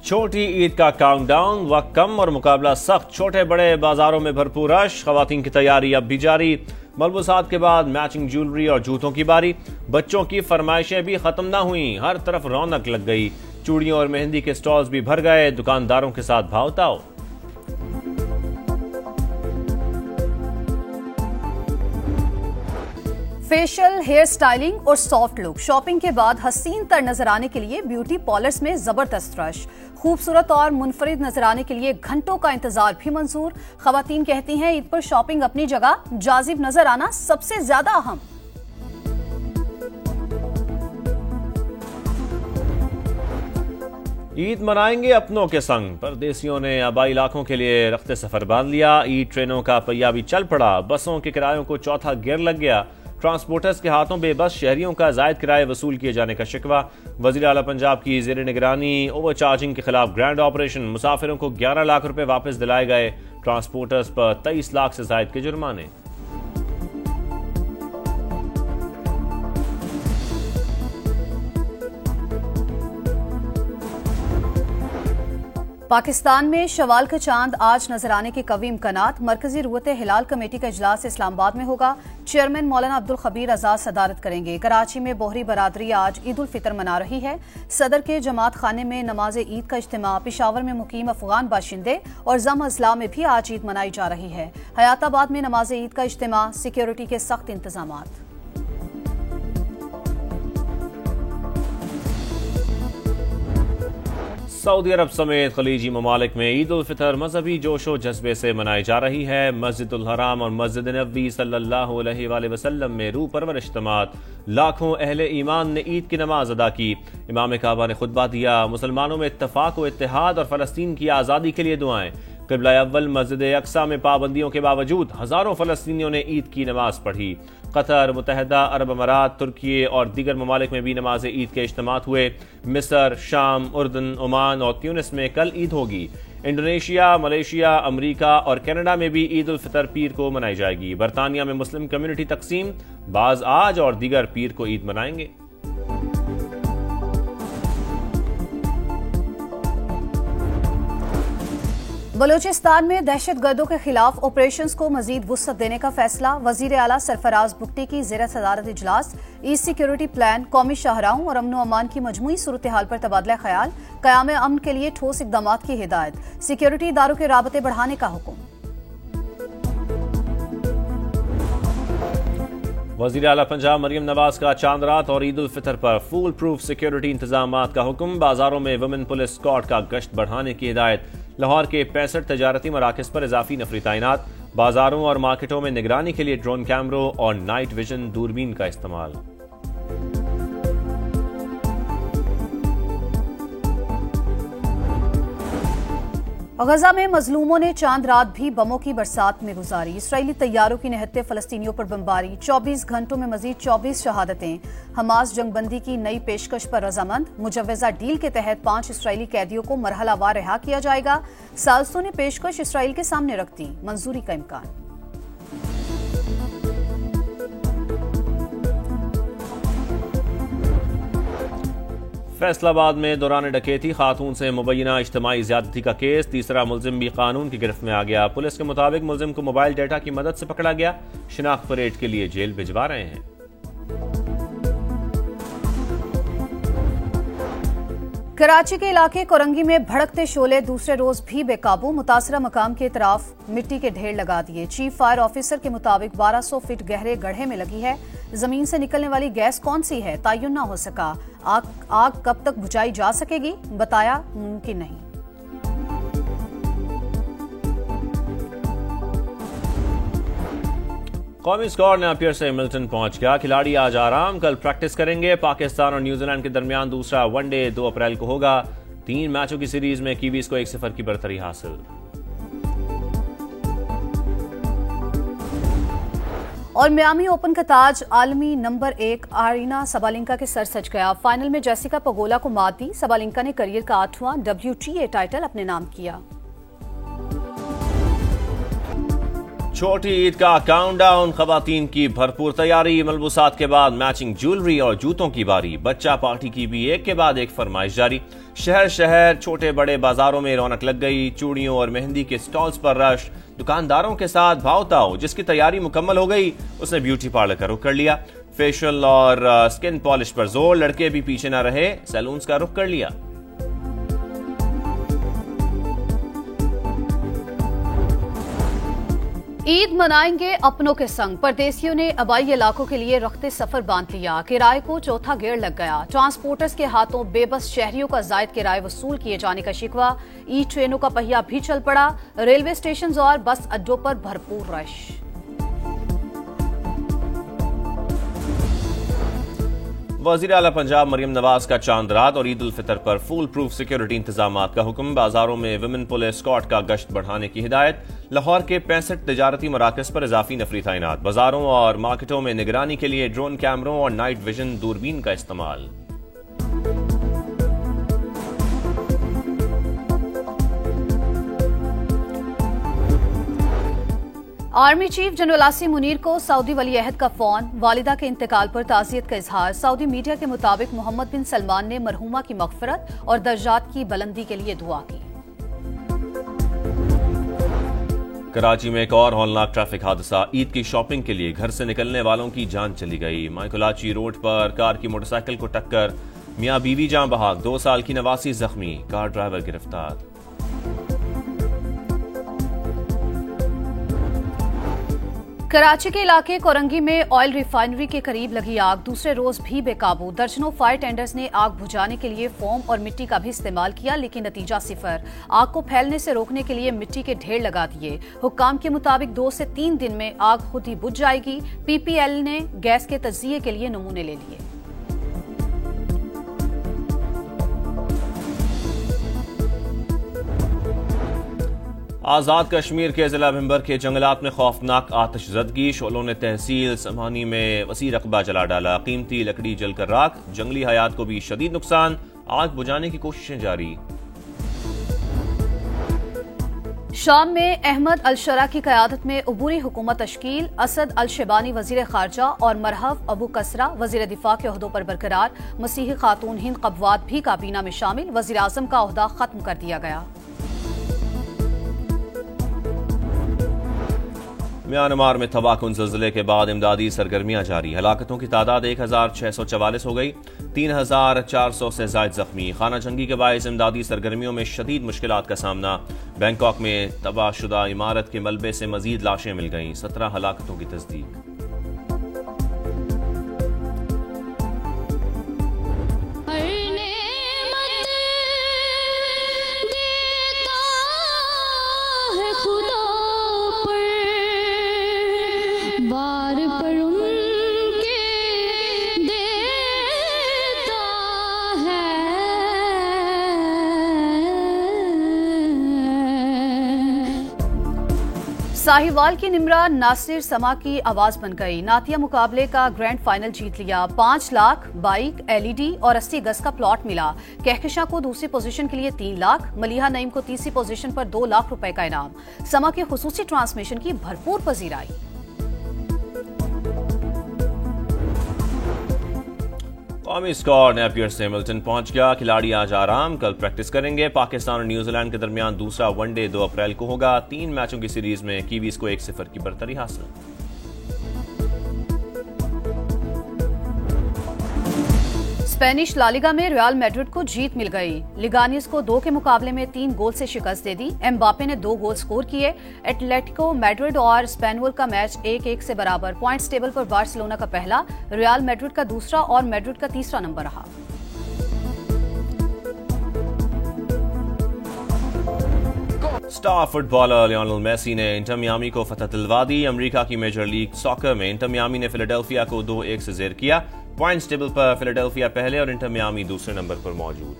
छोटी ईद का काउंटडाउन, वक्त कम और मुकाबला सख्त। छोटे बड़े बाजारों में भरपूर रश। खवातीन की तैयारी अब भी जारी। मलबूसात के बाद मैचिंग ज्वेलरी और जूतों की बारी। बच्चों की फरमाइशें भी खत्म ना हुई, हर तरफ रौनक लग गई। चूड़ियों और मेहंदी के स्टॉल्स भी भर गए। दुकानदारों के साथ भाव-ताव। फेशियल, हेयर स्टाइलिंग और सॉफ्ट लुक। शॉपिंग के बाद हसीन तर नजर आने के लिए ब्यूटी पार्लर्स में जबरदस्त रश। खूबसूरत और मुनफरिद नजर आने के लिए घंटों का इंतजार भी मंजूर। खवातीन कहती हैं, ईद पर शॉपिंग अपनी जगह, जाजिब नजर आना सबसे ज्यादा अहम। ईद मनाएंगे अपनों के संग। परदेसियों ने आबाई इलाकों के लिए रख्ते सफर बांध लिया। ईद ट्रेनों का पहिया भी चल पड़ा। बसों के किरायों को चौथा गियर लग गया। ट्रांसपोर्टर्स के हाथों बेबस शहरियों का जायद किराए वसूल किए जाने का शिकवा। वजीर आला पंजाब की ज़ेर निगरानी ओवर चार्जिंग के खिलाफ ग्रैंड ऑपरेशन। मुसाफिरों को 11 लाख रुपए वापस दिलाए गए। ट्रांसपोर्टर्स पर 23 लाख से जायद के जुर्माने। पाकिस्तान में शवाल का चांद आज नजर आने के कवी इम्कानात। मरकजी रुवत हिलाल कमेटी का इजलास इस्लामाबाद में होगा। चेयरमैन मौलाना अब्दुल खबीर आजाद सदारत करेंगे। कराची में बोहरी बरादरी आज ईद उल फितर मना रही है। सदर के जमात खाने में नमाज ईद का इज्तिमा। पेशावर में मुकीम अफगान बाशिंदे और जम अजला में भी आज ईद मनाई जा रही है। हयाताबाद में नमाज ईद का इज्तिमा। सिक्योरिटी के सख्त इंतजामात। सऊदी अरब समेत खलीजी ममालिक में ईद उल फितर मजहबी जोशो जज्बे से मनाई जा रही है। मस्जिदुल हराम और मस्जिद नबवी सल्लल्लाहु अलैहि वसल्लम में रूह परवर इज्तिमात। लाखों अहले ईमान ने ईद की नमाज अदा की। इमाम काबा ने खुतबा दिया। मुसलमानों में इत्तफाक व इत्तेहाद और फलस्तीन की आज़ादी के लिए दुआएं। क़िबला अव्वल मस्जिद अक्सा में पाबंदियों के बावजूद हजारों फलस्तीनियों ने ईद की नमाज पढ़ी। कतर, मुत्तहिदा अरब अमारात, तुर्की और दीगर ममालिक में भी नमाज ईद के इज्तिमात हुए। मिस्र, शाम, उर्दन, ओमान और ट्यूनिस में कल ईद होगी। इंडोनेशिया, मलेशिया, अमरीका और कनाडा में भी ईद उल फितर पीर को मनाई जाएगी। बरतानिया में मुस्लिम कम्युनिटी तकसीम, बाज आज और दीगर पीर को ईद मनाएंगे। बलूचिस्तान में दहशतगर्दों के खिलाफ ऑपरेशंस को मजीद वुसअत देने का फैसला। वजीर आला सरफराज बुगटी की ज़ेर सदारत इजलास। ईद सिक्योरिटी प्लान, कौमी शाहराहों और अमन अमान की मजमूई सूरत हाल पर तबादला ख्याल। क़याम अमन के लिए ठोस इक़दामात की हिदायत। सिक्योरिटी इदारों के राबते बढ़ाने का हुक्म। वज़ीर आला पंजाब मरियम नवाज का चांद रात और ईद उल फितर पर फूल प्रूफ सिक्योरिटी इंतजामात का हुक्म। बाजारों में वुमेन पुलिस स्क्वाड का गश्त बढ़ाने की हिदायत। लाहौर के 65 तजारती मराकज़ पर इजाफी नफरी तैनात। बाजारों और मार्केटों में निगरानी के लिए ड्रोन कैमरों और नाइट विजन दूरबीन का इस्तेमाल। गजा में मजलूमों ने चांद रात भी बमों की बरसात में गुजारी। इसराइली तैयारों की निहत्ते फलस्तीनियों पर बमबारी। 24 घंटों में मजीद 24 शहादतें। हमास जंगबंदी की नई पेशकश पर रजामंद। मुजव्वजा डील के तहत 5 इसराइली कैदियों को मरहलावार रिहा किया जाएगा। साल्सों ने पेशकश इसराइल के सामने रख दी। मंजूरी का इम्कान। फैसलाबाद में दौरान डकैती खातून से मुबैना इज्तिमाई ज्यादती का केस। तीसरा मुलजिम भी कानून की गिरफ्त में आ गया। पुलिस के मुताबिक मुलजिम को मोबाइल डेटा की मदद से पकड़ा गया। शिनाख्त परेड के लिए जेल भिजवा रहे हैं। कराची के इलाके कोरंगी में भड़कते शोले दूसरे रोज भी बेकाबू। मुतासरा मकाम के तरफ मिट्टी के ढेर लगा दिए। चीफ फायर ऑफिसर के मुताबिक 1200 फीट गहरे गड्ढे में लगी है। जमीन से निकलने वाली गैस कौन सी है तयन न हो सका। आग कब तक बुझाई जा सकेगी बताया मुमकिन नहीं। कौमी स्क्वाड नापियर से मिल्टन पहुंच गया। खिलाड़ी आज आराम, कल प्रैक्टिस करेंगे। पाकिस्तान और न्यूजीलैंड के दरमियान दूसरा वनडे 2 अप्रैल को होगा। 3 मैचों की सीरीज में कीवीज को 1-0 की बढ़तरी हासिल। और मियामी ओपन का ताज आलमी नंबर 1 आरीना सबालिंका के सर सज गया। फाइनल में जेसिका पगोला को मात दी। सबालिंका ने करियर का 8वां WTA टाइटल अपने नाम किया। छोटी ईद का काउंटडाउन, खवातीन की भरपूर तैयारी, मलबूसात के बाद मैचिंग ज्वेलरी और जूतों की बारी। बच्चा पार्टी की भी एक के बाद एक फरमाइश जारी। शहर शहर छोटे बड़े बाजारों में रौनक लग गई। चूड़ियों और मेहंदी के स्टॉल्स पर रश, दुकानदारों के साथ भाव-ताव। जिसकी तैयारी मुकम्मल हो गई उसने ब्यूटी पार्लर का रुख कर लिया। फेशियल और स्किन पॉलिश पर जोर, लड़के भी पीछे न रहे, सैलून्स का रुख कर लिया। ईद मनाएंगे अपनों के संग, परदेसियों ने आबाई इलाकों के लिए रखते सफर बांध लिया। किराए को चौथा गेड़ लग गया। ट्रांसपोर्टर्स के हाथों बेबस शहरियों का जायद किराए वसूल किए जाने का शिकवा। ई ट्रेनों का पहिया भी चल पड़ा। रेलवे स्टेशन और बस अड्डों पर भरपूर रश। वज़ीर आला पंजाब मरियम नवाज का चांद रात और ईद उल फितर पर फुल प्रूफ सिक्योरिटी इंतजामात का हुक्म। बाजारों में विमेन पुलिस स्क्वाड का गश्त बढ़ाने की हिदायत। लाहौर के 65 तिजारती मराकज पर इजाफी नफरी तैनात। बाजारों और मार्केटों में निगरानी के लिए ड्रोन कैमरों और नाइट विजन दूरबीन का इस्तेमाल। Army chief general Asim Munir को सऊदी वली अहद का फोन। वालिदा के इंतकाल पर ताज़ियत का इजहार। सऊदी मीडिया के मुताबिक मोहम्मद बिन सलमान ने मरहूमा की मगफरत और दर्जात की बुलंदी के लिए दुआ की। कराची में एक और हौलनाक ट्रैफिक हादसा। ईद की शॉपिंग के लिए घर से निकलने वालों की जान चली गई। माइकोलाची रोड पर कार की मोटरसाइकिल को टक्कर, मियां बीवी जान बहाक, 2 साल की नवासी जख्मी, कार ड्राइवर गिरफ्तार। कराची के इलाके कोरंगी में ऑयल रिफाइनरी के करीब लगी आग, दूसरे रोज भी बेकाबू। दर्जनों फायर टेंडर्स ने आग बुझाने के लिए फोम और मिट्टी का भी इस्तेमाल किया, लेकिन नतीजा सिफर। आग को फैलने से रोकने के लिए मिट्टी के ढेर लगा दिए। हुक्काम के मुताबिक 2 से 3 दिन में आग खुद ही बुझ जाएगी। पीपीएल ने गैस के तज्जिये के लिए नमूने ले लिए। आजाद कश्मीर के जिला भिंबर के जंगलात में खौफनाक आतिशज़दगी। शोलों ने तहसील समानी में वसी रकबा जला डाला। कीमती लकड़ी जलकर राख। जंगली हयात को भी शदीद नुकसान। आग बुझाने की कोशिशें जारी। शाम में अहमद अल-शरा की क़यादत में अबूरी हुकूमत तश्कील। असद अल-शेबानी वज़ीर ख़ारजा और मरहफ अबू कसरा वज़ीर दिफा के ओहदों पर बरकरार। मसीही खातून हिंद कब्वात भी काबीना में शामिल। वज़ीर आज़म का ओहदा खत्म कर दिया गया। म्यांमार में तबाहकुन ज़िलज़िले के बाद इमदादी सरगर्मियां जारी। हलाकतों की तादाद 1644 हो गई। 3400 से ज़ायद जख्मी। खाना जंगी के बायस इमदादी सरगर्मियों में शदीद मुश्किलात का सामना। बैंकॉक में तबाहशुदा इमारत के मलबे से मजीद लाशें मिल गईं। 17 हलाकतों की तस्दीक। साहिवाल की निमरा नासिर समा की आवाज बन गई। नातिया मुकाबले का ग्रैंड फाइनल जीत लिया। 5 लाख, बाइक, एलईडी और 80 गज का प्लॉट मिला। कहकशां को दूसरी पोजीशन के लिए 3 लाख, मलिहा नईम को तीसरी पोजीशन पर 2 लाख रुपए का इनाम। समा के खुसूसी ट्रांसमिशन की भरपूर पजीराई। कौमी स्क्वाड नेपियर से मिल्टन पहुंच गया। खिलाड़ी आज आराम, कल प्रैक्टिस करेंगे। पाकिस्तान और न्यूजीलैंड के दरमियान दूसरा वनडे 2 अप्रैल को होगा। 3 मैचों की सीरीज में कीवीज को 1-0 की बरतरी हासिल। स्पेनिश लालिगा में रियल मैड्रिड को जीत मिल गई। लिगानिस को 2 के मुकाबले में 3 गोल से शिकस्त दे दी। एम्बापे ने 2 गोल स्कोर किए। एटलेटिको मैड्रिड और स्पेनवल का मैच 1-1 से बराबर। पॉइंट्स टेबल पर बार्सिलोना का पहला, रियल मैड्रिड का दूसरा और मैड्रिड का तीसरा नंबर रहा। स्टार फुटबॉलर लियोनेल मेसी ने इंटर मियामी को फतह दिलवा दी। अमेरिका की मेजर लीग सॉकर में इंटर मियामी ने फिलाडेल्फिया को 2-1 से ज़ेर किया। पॉइंट्स टेबल पर फिलाडेल्फिया पहले और इंटर मियामी दूसरे नंबर पर मौजूद।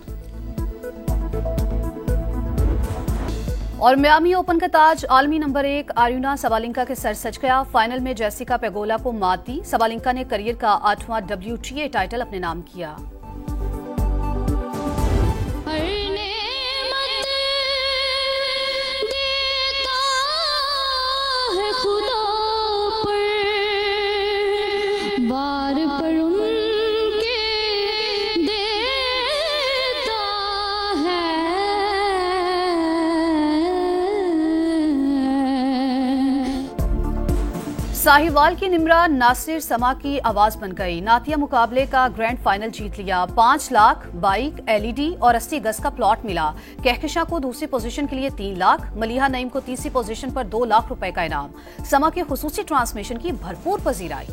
और मियामी ओपन का ताज आलमी नंबर 1 आर्युना सबालिंका के सर सज गया। फाइनल में जेसिका पेगोला को मात दी। सबालिंका ने करियर का 8वां WTA टाइटल अपने नाम किया। खुदा द्वार पर उनके देता है। साहिवाल की निमरा नासिर समा की आवाज बन गई। नातिया मुकाबले का ग्रैंड फाइनल जीत लिया। 5 लाख, बाइक, LED और 80 गज का प्लॉट मिला। कहकशां को दूसरी पोजीशन के लिए 3 लाख, मलिहा नईम को तीसरी पोजीशन पर 2 लाख रुपए का इनाम। समा के खुसूसी ट्रांसमिशन की भरपूर पजीराई।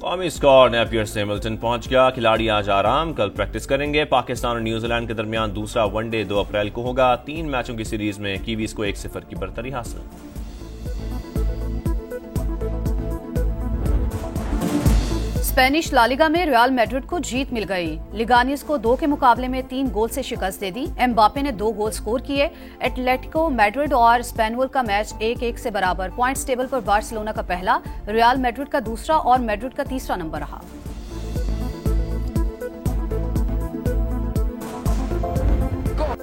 कौमी स्क्वाड नेपियर से मिल्टन पहुंच गया। खिलाड़ी आज आराम, कल प्रैक्टिस करेंगे। पाकिस्तान और न्यूजीलैंड के दरमियान दूसरा वनडे 2 अप्रैल को होगा। 3 मैचों की सीरीज में कीवीज को 1-0 की बरतरी हासिल। स्पेनिश लालिगा में रियल मैड्रिड को जीत मिल गई। लिगानिस को 2 के मुकाबले में 3 गोल से शिकस्त दे दी। एम्बापे ने 2 गोल स्कोर किए। एटलेटिको मैड्रिड और स्पेनवल का मैच 1-1 से बराबर। पॉइंट्स टेबल पर बार्सिलोना का पहला, रियल मैड्रिड का दूसरा और मैड्रिड का तीसरा नंबर रहा।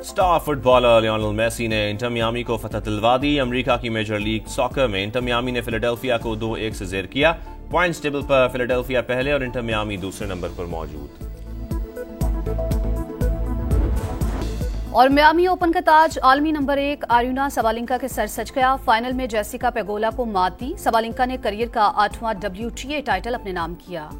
स्टार फुटबॉलर लियोनेल मेसी ने इंटर मियामी को फतह दिलवा दी। अमेरिका की मेजर लीग सॉकर में इंटर मियामी ने फिलाडेल्फिया को 2-1 से ज़ेर किया। पॉइंट्स टेबल पर फिलाडेल्फिया पहले और इंटर मियामी दूसरे नंबर पर मौजूद। और मियामी ओपन का ताज आलमी नंबर 1 आर्युना सबालिंका के सर सज गया। फाइनल में जेसिका पेगोला को मात दी। सबालिंका ने करियर का 8वां WTA टाइटल अपने नाम किया।